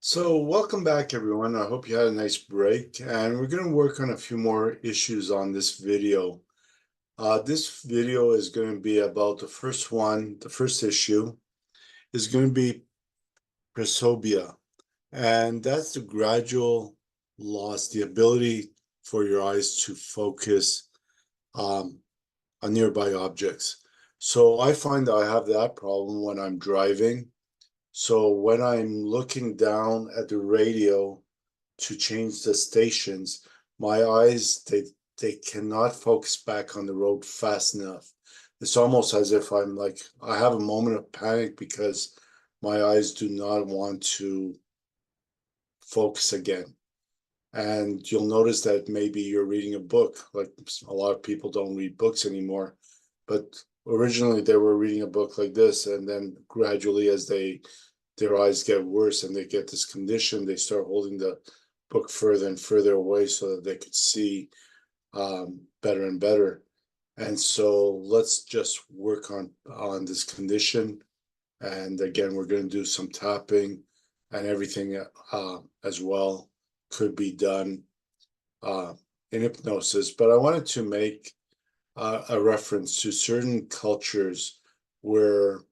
So welcome back, everyone. I hope you had a nice break, and we're going to work on a few more issues on this video. This video is going to be about the first one. The first issue is going to be Presobia, and that's the gradual loss, the ability for your eyes to focus on nearby objects. So I find that I have that problem when I'm driving. So when I'm looking down at the radio to change the stations, my eyes they cannot focus back on the road fast enough. It's almost as if I have a moment of panic because my eyes do not want to focus again. And you'll notice that maybe you're reading a book, like a lot of people don't read books anymore, but originally they were reading a book like this, and then gradually as their eyes get worse and they get this condition, they start holding the book further and further away so that they could see better and better. And so let's just work on this condition. And again, we're going to do some tapping, and everything as well could be done in hypnosis. But I wanted to make a reference to certain cultures where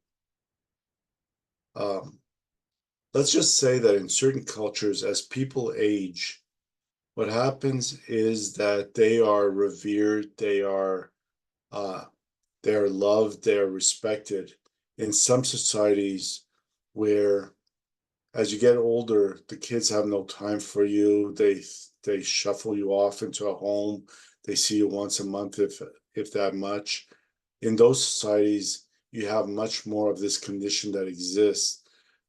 let's just say that in certain cultures, as people age, what happens is that they are revered, they are loved, they are respected. In some societies where as you get older, the kids have no time for you. They shuffle you off into a home. They see you once a month, if that much. In those societies, you have much more of this condition that exists.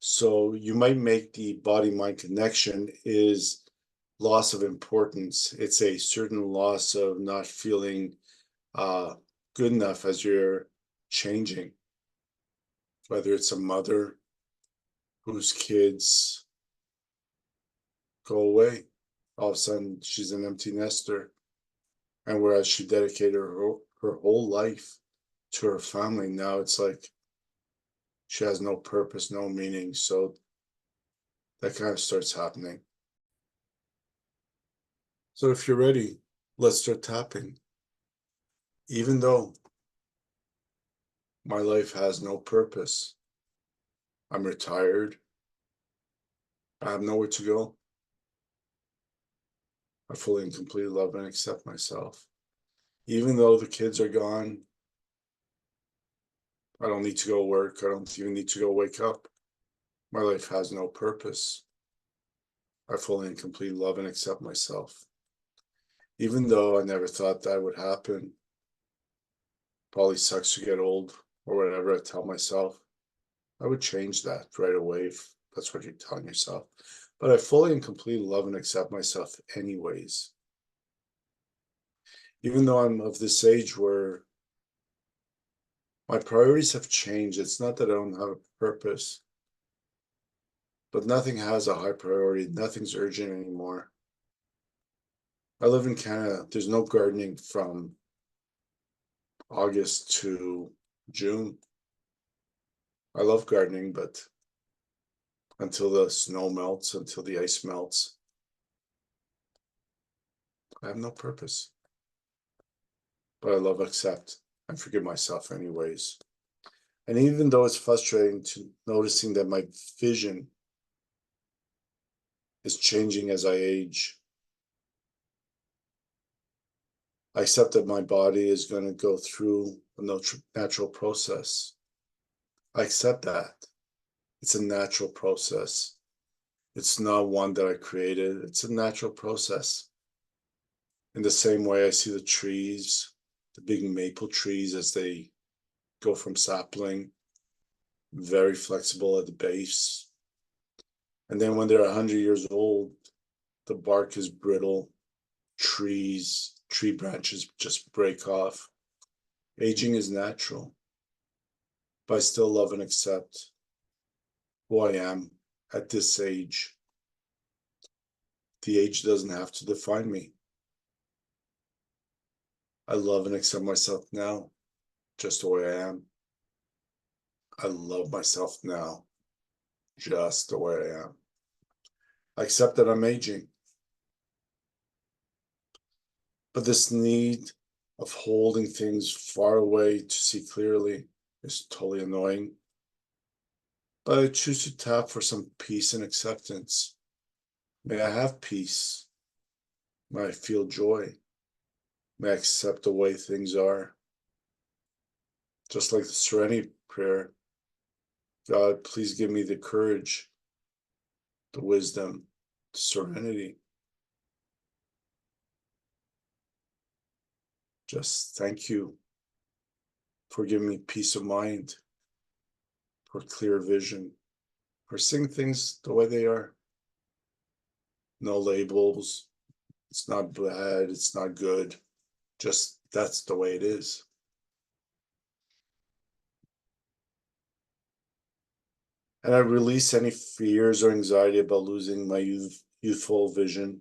So you might make the body-mind connection is loss of importance. It's a certain loss of not feeling good enough as you're changing, whether it's a mother whose kids go away. All of a sudden, she's an empty nester. And whereas she dedicated her whole life to her family, now it's like she has no purpose, no meaning. So that kind of starts happening. So if you're ready, let's start tapping. Even though my life has no purpose, I'm retired, I have nowhere to go, I fully and completely love and accept myself. Even though the kids are gone, I don't need to go work, I don't even need to go wake up. My life has no purpose. I fully and completely love and accept myself. Even though I never thought that would happen, probably sucks to get old or whatever I tell myself, I would change that right away if that's what you're telling yourself. But I fully and completely love and accept myself anyways. Even though I'm of this age where my priorities have changed, it's not that I don't have a purpose, but nothing has a high priority. Nothing's urgent anymore. I live in Canada. There's no gardening from August to June. I love gardening, but until the snow melts, until the ice melts, I have no purpose. But I love, accept, and forgive myself anyways. And even though it's frustrating to noticing that my vision is changing as I age, I accept that my body is going to go through a natural process. I accept that. It's a natural process. It's not one that I created. It's a natural process. In the same way I see the trees, the big maple trees as they go from sapling, very flexible at the base. And then when they're 100 years old, the bark is brittle, tree branches just break off. Aging is natural, but I still love and accept who I am at this age. The age doesn't have to define me. I love and accept myself now, just the way I am. I love myself now, just the way I am. I accept that I'm aging. But this need of holding things far away to see clearly is totally annoying. But I choose to tap for some peace and acceptance. May I have peace. May I feel joy. May I accept the way things are. Just like the serenity prayer, God, please give me the courage, the wisdom, the serenity. Just thank you for giving me peace of mind, for clear vision, for seeing things the way they are. No labels. It's not bad. It's not good. Just that's the way it is. And I release any fears or anxiety about losing my youthful vision.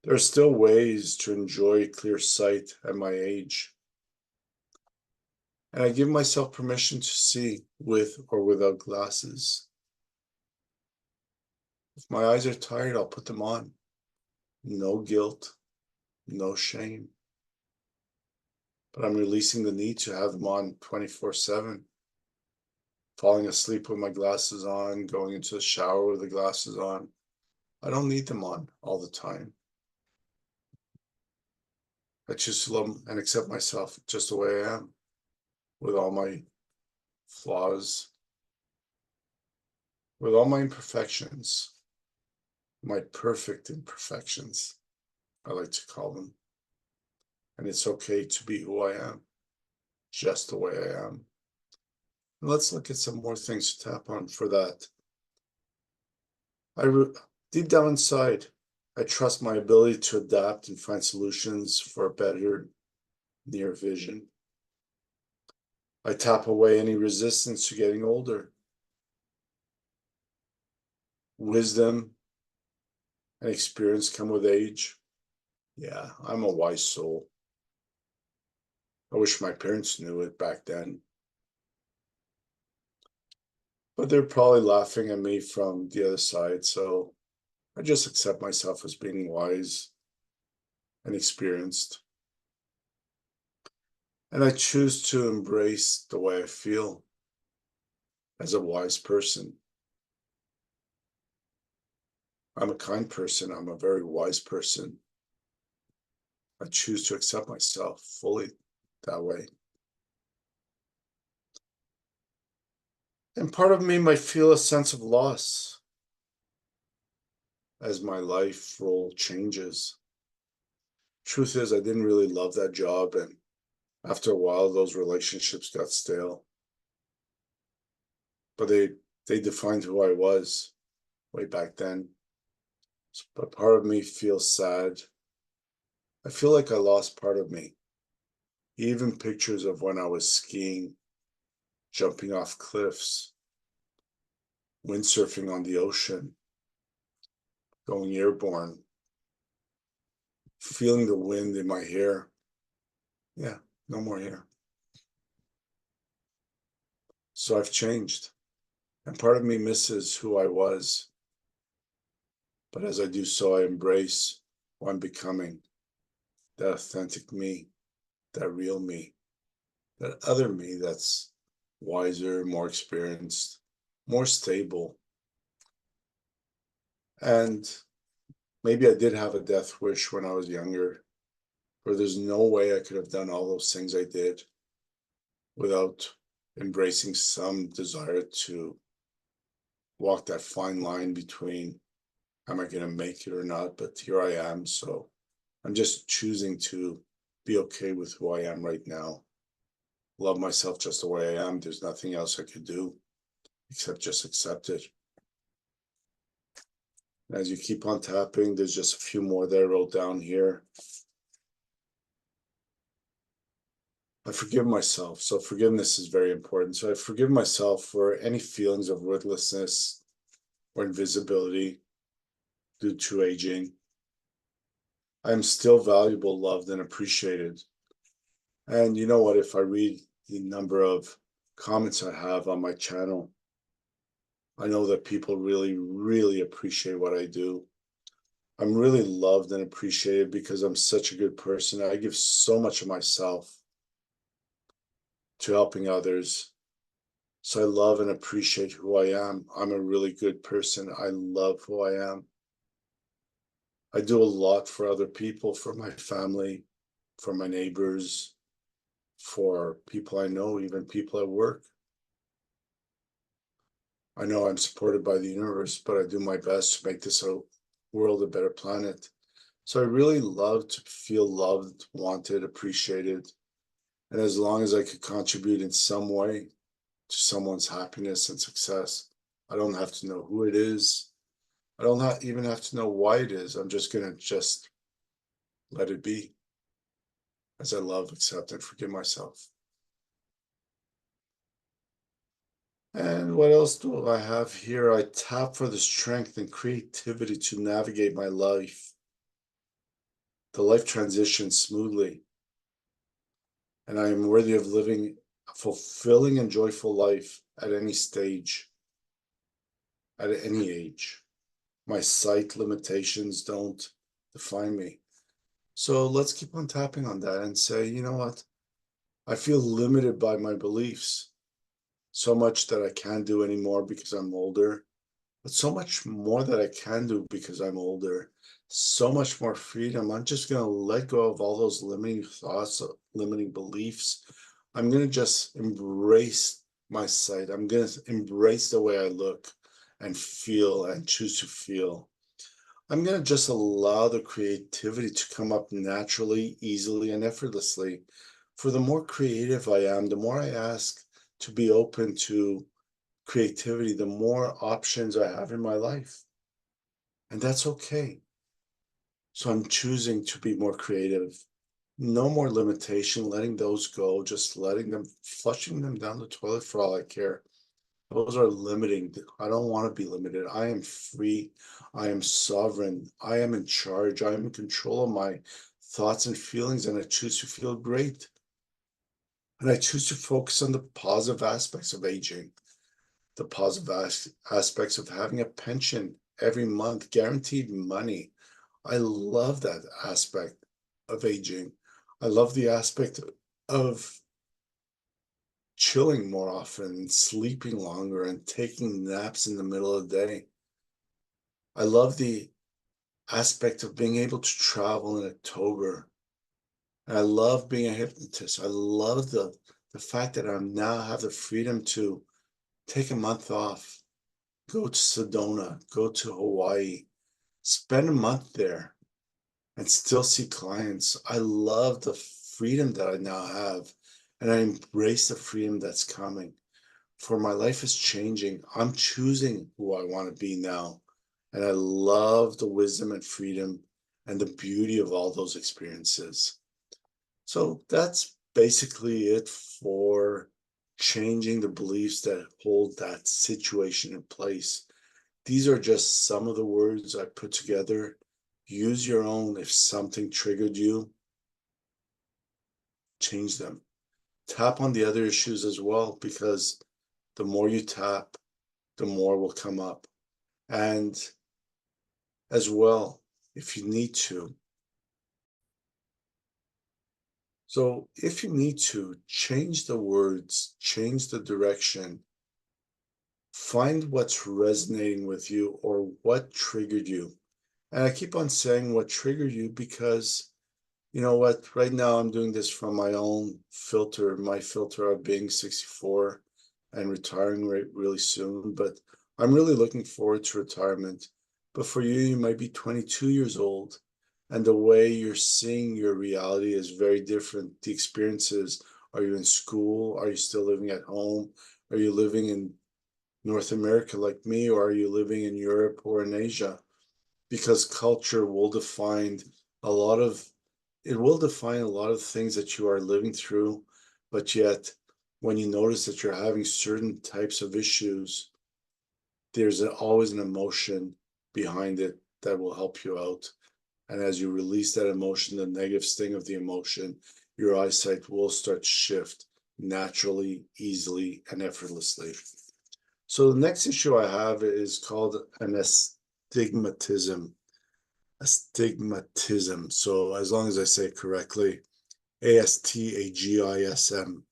There are still ways to enjoy clear sight at my age. And I give myself permission to see with or without glasses. If my eyes are tired, I'll put them on. No guilt, no shame. But I'm releasing the need to have them on 24/7. Falling asleep with my glasses on, going into the shower with the glasses on. I don't need them on all the time. I choose to love and accept myself just the way I am, with all my flaws, with all my imperfections, my perfect imperfections, I like to call them. And it's okay to be who I am, just the way I am. And let's look at some more things to tap on for that. Deep down inside, I trust my ability to adapt and find solutions for a better near vision. I tap away any resistance to getting older. Wisdom and experience come with age. Yeah, I'm a wise soul. I wish my parents knew it back then. But they're probably laughing at me from the other side, so I just accept myself as being wise and experienced. And I choose to embrace the way I feel as a wise person. I'm a kind person. I'm a very wise person. I choose to accept myself fully that way. And part of me might feel a sense of loss as my life role changes. Truth is, I didn't really love that job, and after a while, those relationships got stale. But they defined who I was way back then. But part of me feels sad. I feel like I lost part of me. Even pictures of when I was skiing, jumping off cliffs, windsurfing on the ocean, going airborne, feeling the wind in my hair. Yeah, no more hair. So I've changed. And part of me misses who I was. But as I do so, I embrace who I'm becoming, that authentic me, that real me, that other me that's wiser, more experienced, more stable. And maybe I did have a death wish when I was younger, where there's no way I could have done all those things I did without embracing some desire to walk that fine line between am I going to make it or not? But here I am. So I'm just choosing to be okay with who I am right now. Love myself just the way I am. There's nothing else I could do except just accept it. As you keep on tapping, there's just a few more that I wrote down here. I forgive myself. So forgiveness is very important. So I forgive myself for any feelings of worthlessness or invisibility due to aging. I am still valuable, loved, and appreciated. And you know what? If I read the number of comments I have on my channel, I know that people really, really appreciate what I do. I'm really loved and appreciated because I'm such a good person. I give so much of myself to helping others. So I love and appreciate who I am. I'm a really good person. I love who I am. I do a lot for other people, for my family, for my neighbors, for people I know, even people at work. I know I'm supported by the universe, but I do my best to make this world a better planet. So I really love to feel loved, wanted, appreciated. And as long as I could contribute in some way to someone's happiness and success, I don't have to know who it is. I don't even have to know why it is. I'm just going to just let it be as I love, accept, and forgive myself. And what else do I have here? I tap for the strength and creativity to navigate my life. The life transitions smoothly, and I am worthy of living a fulfilling and joyful life at any stage, at any age. My sight limitations don't define me. So let's keep on tapping on that and say, you know what? I feel limited by my beliefs. So much that I can't do anymore because I'm older, but so much more that I can do because I'm older. So much more freedom. I'm just going to let go of all those limiting thoughts, limiting beliefs. I'm going to just embrace my sight. I'm going to embrace the way I look and feel and choose to feel. I'm going to just allow the creativity to come up naturally, easily, and effortlessly. For the more creative I am, the more I ask to be open to creativity, the more options I have in my life. And that's okay. So I'm choosing to be more creative. No more limitation, letting those go, just letting them, flushing them down the toilet for all I care. Those are limiting. I don't want to be limited. I am free. I am sovereign. I am in charge. I am in control of my thoughts and feelings, and I choose to feel great. And I choose to focus on the positive aspects of aging, the positive aspects of having a pension every month, guaranteed money. I love that aspect of aging. I love the aspect of chilling more often, sleeping longer, and taking naps in the middle of the day. I love the aspect of being able to travel in October. And I love being a hypnotist. I love the fact that I now have the freedom to take a month off, go to Sedona, go to Hawaii, spend a month there, and still see clients. I love the freedom that I now have, and I embrace the freedom that's coming. For my life is changing. I'm choosing who I want to be now. And I love the wisdom and freedom and the beauty of all those experiences. So that's basically it for changing the beliefs that hold that situation in place. These are just some of the words I put together. Use your own. If something triggered you, change them. Tap on the other issues as well, because the more you tap, the more will come up. And as well, if you need to. So if you need to, change the words, change the direction, find what's resonating with you or what triggered you. And I keep on saying what triggered you because you know what? Right now, I'm doing this from my own filter, my filter of being 64 and retiring really soon. But I'm really looking forward to retirement. But for you, you might be 22 years old, and the way you're seeing your reality is very different. The experiences, are you in school? Are you still living at home? Are you living in North America like me, or are you living in Europe or in Asia? Because culture will define a lot of it will define a lot of things that you are living through, but yet when you notice that you're having certain types of issues, there's always an emotion behind it that will help you out. And as you release that emotion, the negative sting of the emotion, your eyesight will start to shift naturally, easily, and effortlessly. So the next issue I have is called an astigmatism. Astigmatism. So as long as I say it correctly, ASTAGISM.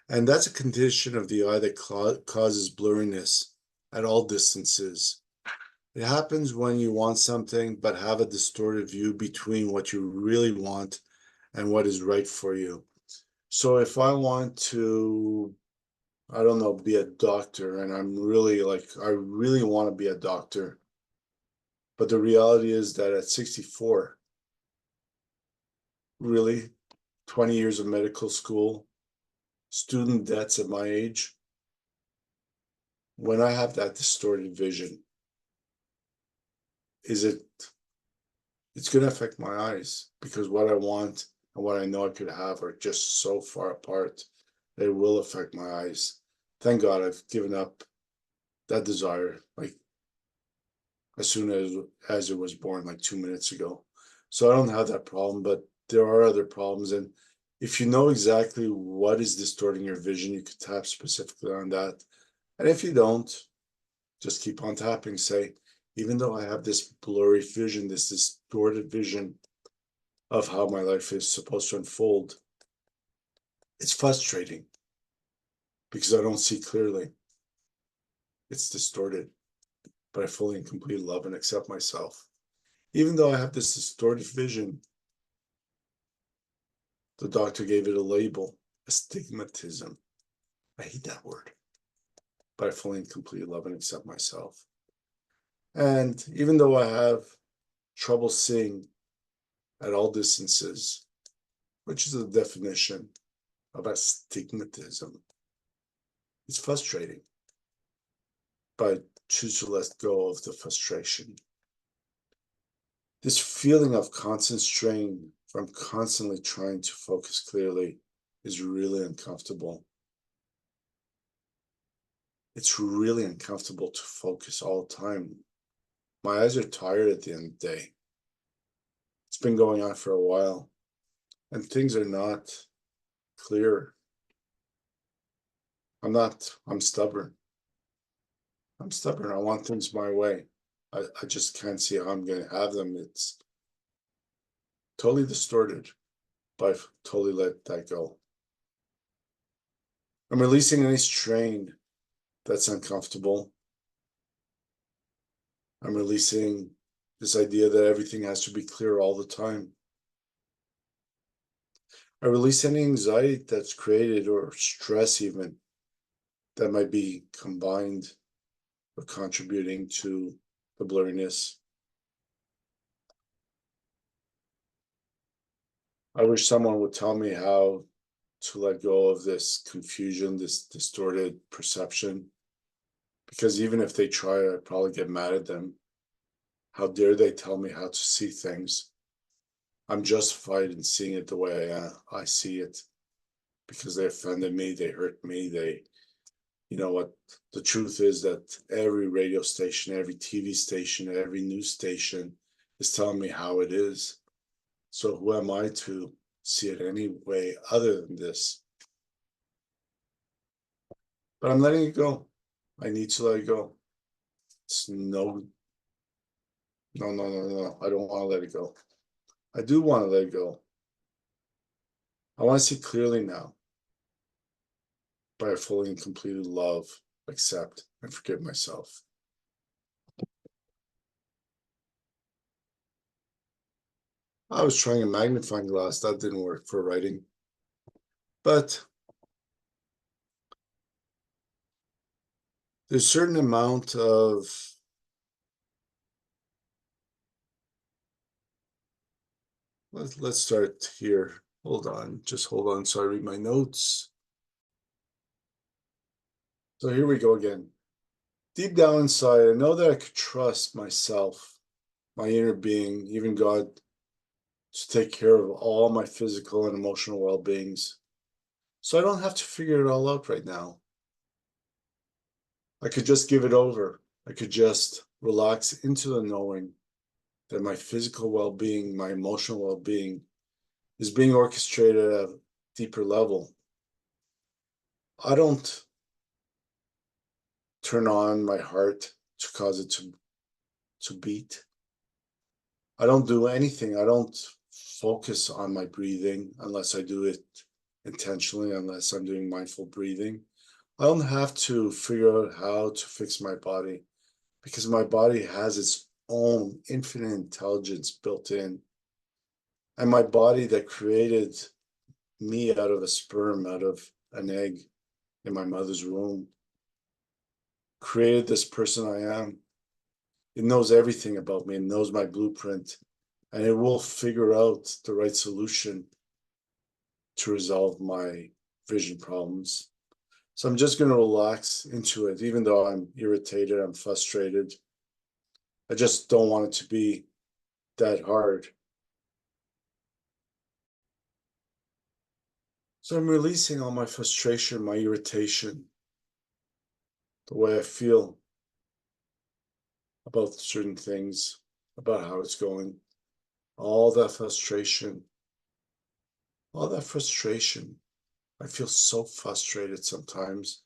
And that's a condition of the eye that causes blurriness at all distances. It happens when you want something but have a distorted view between what you really want and what is right for you. So if I want to, I don't know, be a doctor, and I'm really I really want to be a doctor, but the reality is that at 64, really, 20 years of medical school, student debts at my age, when I have that distorted vision, it's going to affect my eyes, because what I want and what I know I could have are just so far apart that it will affect my eyes. Thank God I've given up that desire as soon as it was born, 2 minutes ago. So I don't have that problem, but there are other problems. And if you know exactly what is distorting your vision, you could tap specifically on that. And if you don't, just keep on tapping. Say, even though I have this blurry vision, this distorted vision of how my life is supposed to unfold, it's frustrating because I don't see clearly. It's distorted, but I fully and completely love and accept myself. Even though I have this distorted vision, the doctor gave it a label, astigmatism. I hate that word, but I fully and completely love and accept myself. And even though I have trouble seeing at all distances, which is the definition of astigmatism, it's frustrating, but I choose to let go of the frustration. This feeling of constant strain from constantly trying to focus clearly is really uncomfortable. It's really uncomfortable to focus all the time. My eyes are tired at the end of the day. It's been going on for a while, and things are not clear. I'm stubborn. I'm stubborn. I want things my way. I just can't see how I'm going to have them. It's totally distorted, but I've totally let that go. I'm releasing any strain that's uncomfortable. I'm releasing this idea that everything has to be clear all the time. I release any anxiety that's created, or stress even, that might be combined or contributing to the blurriness. I wish someone would tell me how to let go of this confusion, this distorted perception, because even if they try, I'd probably get mad at them. How dare they tell me how to see things? I'm justified in seeing it the way I see it, because they offended me, they hurt me, you know what, the truth is that every radio station, every TV station, every news station is telling me how it is. So who am I to see it any way other than this? But I'm letting it go. I need to let it go. It's no. I don't want to let it go. I do want to let it go. I want to see clearly now, but I fully and completely love, accept, and forgive myself. I was trying a magnifying glass. That didn't work for writing. But there's a certain amount of let's start here. Hold on, just hold on. So I read my notes. So here we go again. Deep down inside, I know that I could trust myself, my inner being, even God, to take care of all my physical and emotional well-beings. So I don't have to figure it all out right now. I could just give it over. I could just relax into the knowing that my physical well-being, my emotional well-being is being orchestrated at a deeper level. I don't turn on my heart to cause it to beat. I don't do anything. I don't focus on my breathing unless I do it intentionally, unless I'm doing mindful breathing. I don't have to figure out how to fix my body because my body has its own infinite intelligence built in. And my body that created me out of a sperm, out of an egg in my mother's womb, created this person I am. It knows everything about me. It knows my blueprint, and it will figure out the right solution to resolve my vision problems. So I'm just going to relax into it, even though I'm irritated, I'm frustrated. I just don't want it to be that hard. So I'm releasing all my frustration, my irritation, the way I feel about certain things, about how it's going, all that frustration, all that frustration. I feel so frustrated sometimes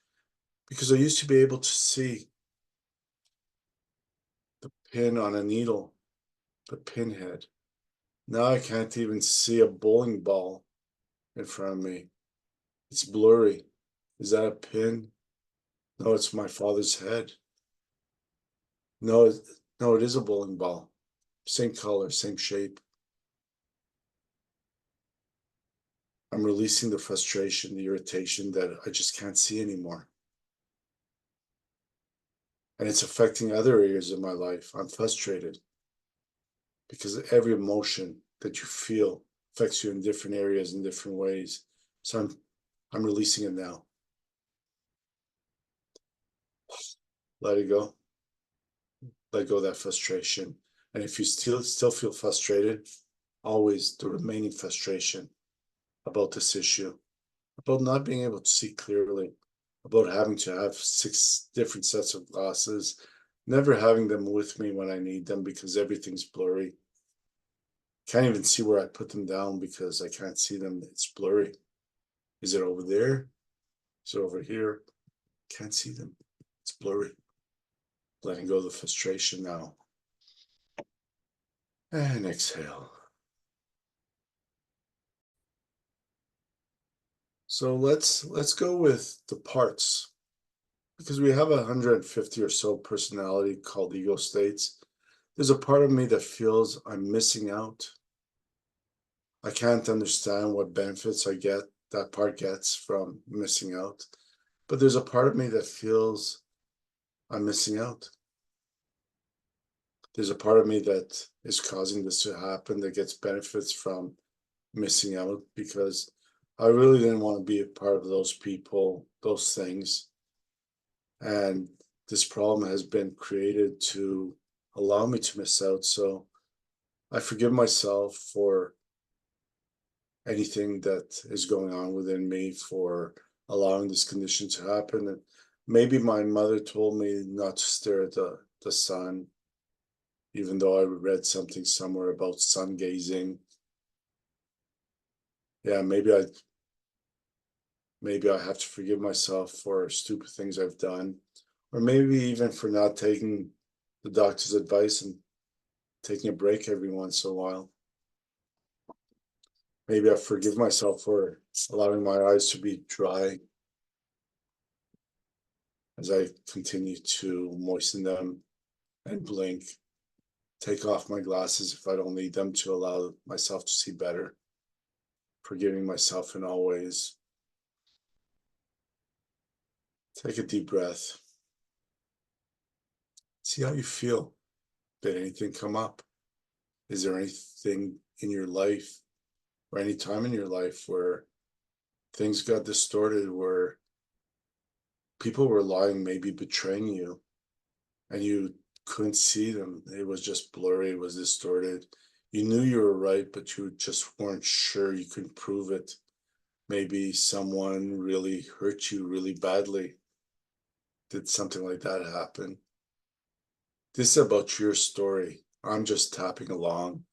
because I used to be able to see the pin on a needle, the pinhead. Now I can't even see a bowling ball in front of me. It's blurry. Is that a pin? No, it's my father's head. No, no, it is a bowling ball. Same color, same shape. I'm releasing the frustration, the irritation that I just can't see anymore. And it's affecting other areas of my life. I'm frustrated because every emotion that you feel affects you in different areas in different ways. So I'm releasing it now. Let it go. Let go of that frustration. And if you still feel frustrated, always the remaining frustration about this issue, about not being able to see clearly, about having to have 6 different sets of glasses, never having them with me when I need them because everything's blurry. Can't even see where I put them down because I can't see them. It's blurry. Is it over there? Is it over here? Can't see them. It's blurry. Letting go of the frustration now. And exhale. So let's go with the parts, because we have 150 or so personality called ego states. There's a part of me that feels I'm missing out. I can't understand what benefits that part gets from missing out. But there's a part of me that feels I'm missing out. There's a part of me that is causing this to happen, that gets benefits from missing out, because I really didn't want to be a part of those people, those things. And this problem has been created to allow me to miss out. So I forgive myself for anything that is going on within me, for allowing this condition to happen. And maybe my mother told me not to stare at the sun, even though I read something somewhere about sun gazing. Yeah, maybe I have to forgive myself for stupid things I've done, or maybe even for not taking the doctor's advice and taking a break every once in a while. Maybe I forgive myself for allowing my eyes to be dry as I continue to moisten them and blink. Take off my glasses if I don't need them to allow myself to see better. Forgiving myself in all ways. Take a deep breath. See how you feel. Did anything come up? Is there anything in your life or any time in your life where things got distorted, where people were lying, maybe betraying you, and you couldn't see them? It was just blurry, it was distorted. You knew you were right, but you just weren't sure. You couldn't prove it. Maybe someone really hurt you really badly. Did something like that happen? This is about your story. I'm just tapping along,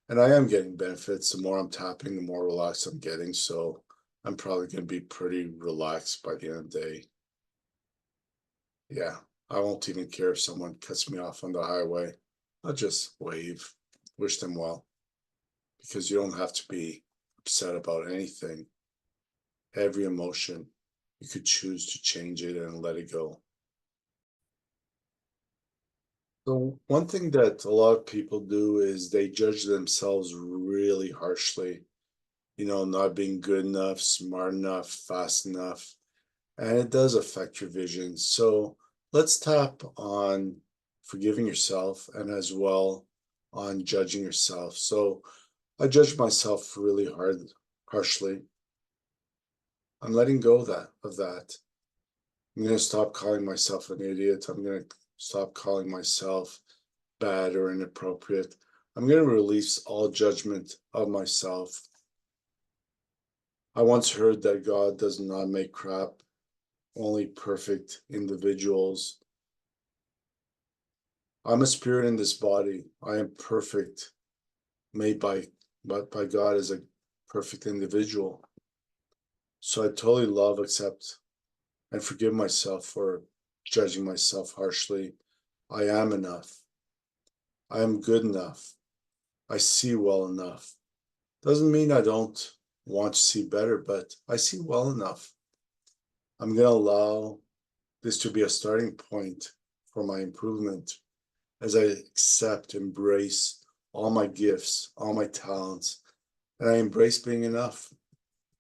and I am getting benefits. The more I'm tapping, the more relaxed I'm getting. So I'm probably going to be pretty relaxed by the end of the day. Yeah, I won't even care if someone cuts me off on the highway. I'll just wave, wish them well, because you don't have to be upset about anything. Every emotion, you could choose to change it and let it go. So one thing that a lot of people do is they judge themselves really harshly, not being good enough, smart enough, fast enough, and it does affect your vision. So let's tap on forgiving yourself and as well on judging yourself. So I judge myself really harshly. I'm letting go of that. I'm going to stop calling myself an idiot. I'm going to stop calling myself bad or inappropriate. I'm going to release all judgment of myself. I once heard that God does not make crap, only perfect individuals. I'm a spirit in this body. I am perfect, made by God as a perfect individual. So I totally love, accept, and forgive myself for judging myself harshly. I am enough. I am good enough. I see well enough. Doesn't mean I don't want to see better, but I see well enough. I'm going to allow this to be a starting point for my improvement as I accept, embrace all my gifts, all my talents, and I embrace being enough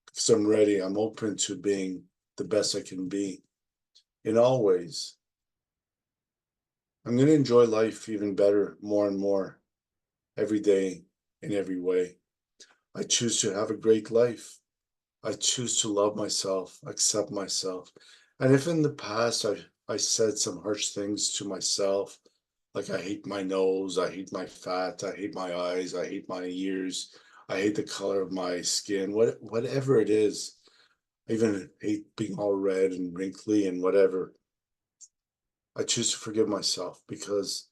because I'm ready. I'm open to being the best I can be in all ways. I'm going to enjoy life even better, more and more, every day, in every way. I choose to have a great life. I choose to love myself, accept myself. And if in the past I said some harsh things to myself, like I hate my nose, I hate my fat, I hate my eyes, I hate my ears, I hate the color of my skin, whatever it is, I even hate being all red and wrinkly and whatever. I choose to forgive myself because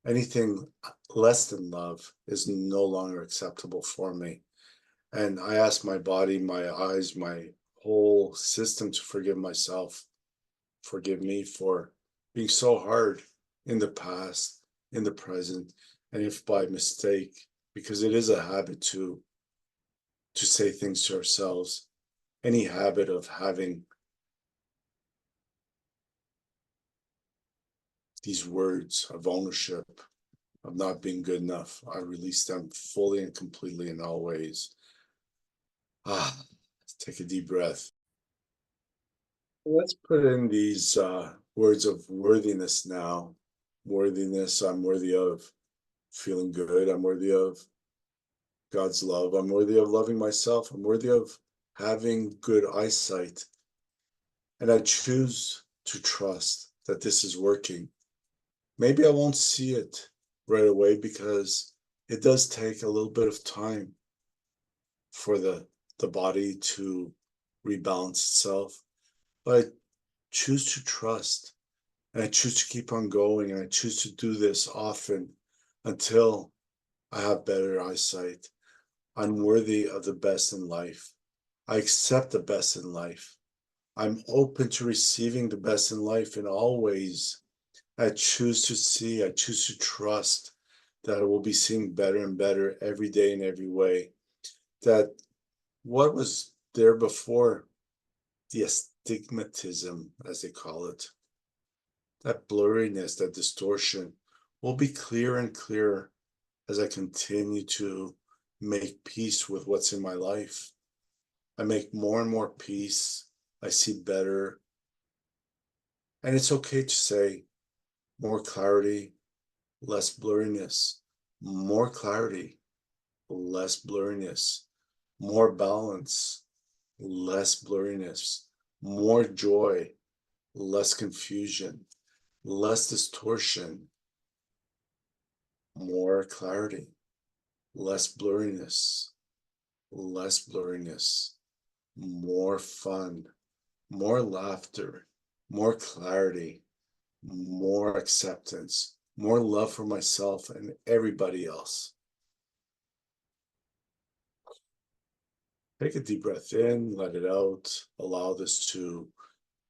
anything less than love is no longer acceptable for me. And I ask my body, my eyes, my whole system to forgive myself, forgive me for being so hard in the past, in the present, and if by mistake, because it is a habit to say things to ourselves, any habit of having these words of ownership, of not being good enough, I release them fully and completely in all ways. Take a deep breath. Let's put in these words of worthiness now. Worthiness, I'm worthy of feeling good. I'm worthy of God's love. I'm worthy of loving myself. I'm worthy of having good eyesight. And I choose to trust that this is working. Maybe I won't see it right away because it does take a little bit of time for the body to rebalance itself. But I choose to trust. And I choose to keep on going, and I choose to do this often until I have better eyesight. I'm worthy of the best in life. I accept the best in life. I'm open to receiving the best in life in all ways. I choose to see, I choose to trust that I will be seeing better and better every day in every way. That what was there before, the astigmatism, as they call it, that blurriness, that distortion will be clearer and clearer as I continue to make peace with what's in my life. I make more and more peace. I see better. And it's okay to say more clarity, less blurriness, more clarity, less blurriness, more balance, less blurriness, more joy, less confusion, less distortion, more clarity, less blurriness, less blurriness, more fun, more laughter, more clarity, more acceptance, more love for myself and everybody else. Take a deep breath in, let it out, allow this to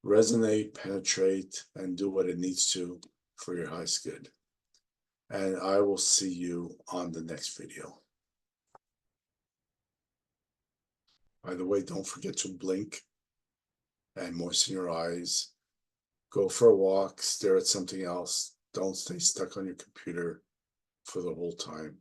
resonate, penetrate, and do what it needs to for your highest good. And I will see you on the next video. By the way, don't forget to blink and moisten your eyes. Go for a walk, stare at something else. Don't stay stuck on your computer for the whole time.